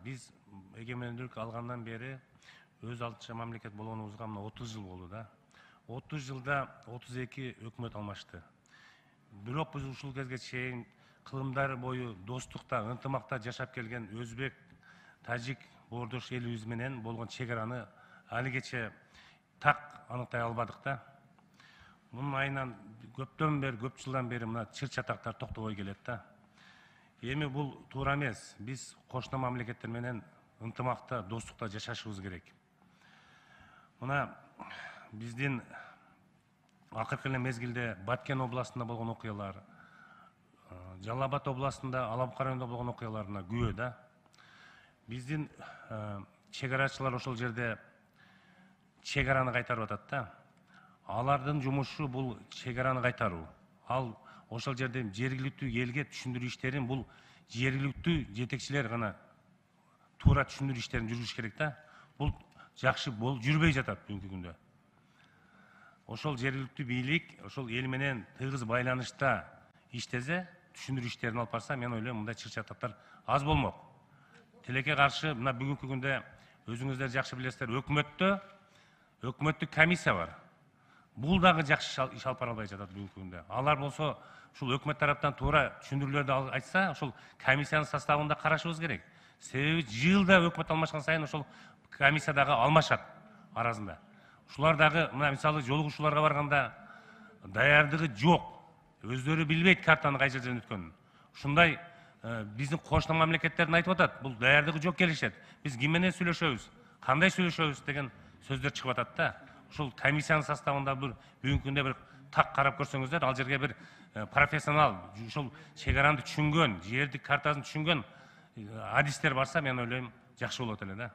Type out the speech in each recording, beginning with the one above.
Биз эгемендүүлүк алгандан бери өз алдынча мамлекет болгонубузга мына 30 жыл болду да. 30 жылда 32 өкмөт алмашты. Бирок биз ушул кезге чейин кылымдар бою достукта, ынтымакта жашап келген өзбек, тажик, боордош элибиз менен болгон чек араны алигече так аныктай албадык да. Мунун айынан көп жылдан бери мына чыр чатактар токтобой келет да. Эми бул туура эмес. Биз кошуна мамлекеттер менен ынтымакта, достукта жашашыбыз керек. Мына биздин акыркы эле мезгилде Баткен областында болгон окуялар, Жалал Абад областында, Алапкы районунда болгон окуяларына күбө да. Биздин чек арачылар ошол жерде чек араны кайтарып атат да. Алардын жумушу бул чек араны кайтаруу. Ал ошол жерде жергиликтүү элге түшүндүрүү иштерин бул жергиликтүү жетекчилер гана туура түшүндүрүү иштерин жүргүзүш керек да. Бул жакшы жүрбөй жатат бүгүнкү күндө. Ошол жергиликтүү бийлик ошол эл менен тыгыз байланышта иштесе, түшүндүрүү иштерин алып барса, мен ойлойм мындай чыр чатактар аз болмок. Тилекке каршы мына бүгүнкү күндө өзүңүздөр жакшы билесиздер, өкмөттүк комиссия бар. Бул дагы жакшы иш алып бара албай жатат бүгүнкү күндө. Алар болсо ушул өкмөт тараптан туура түшүндүрүүлөрдү айтса, ошол комиссиянын составында карашыбыз керек. Себеби жылда өкмөт алмашкан сайын ошол комиссия дагы алмашат арасында. Ушулар дагы мына мисалы жолугушууларга барганда даярдыгы жок. Өздөрү билбейт картаны кай жерден өткөнүн. Ушундай биздин кошуна мамлекеттердин айтып атат, бул даярдыгы жок келишет. Биз ким менен сүйлөшөбүз, кандай сүйлөшөбүз деген сөздөр чыгып атат да. Ушул комиссиянын составында бүгүнкү күндө бир так карап көрсөңүздөр, ал жерге бир профессионал, ушул чек араны түшүнгөн, жердик картасын түшүнгөн адистер барса, мен ойлойм жакшы болот эле да.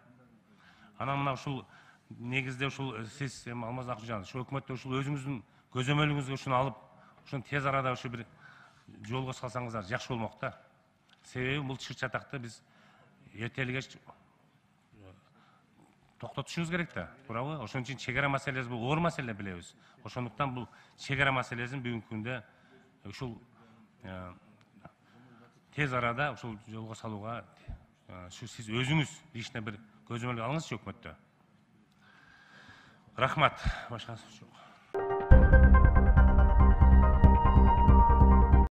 Анан мына ушул негизде ушул сиз Алмаз Акчужан, ушул өкмөттө ушул өзүңүздүн көзөмөлүңүзгө ушуну алып, ушуну тез арада ушу бир жолго салсаңыздар жакшы болмок да. Себеби бул чыр чатакты биз эртели кеч токтотушубуз керек да, туурабы? Ошон үчүн чек ара маселеси бул оор маселе билебиз. Ошондуктан бул чек ара маселесин бүгүнкү күндө ушул тез арада ушул жолго салууга сиз өзүңүз лично бир көзөмөл алыңызчы өкмөттө. Рахмат. Башка сөз жок.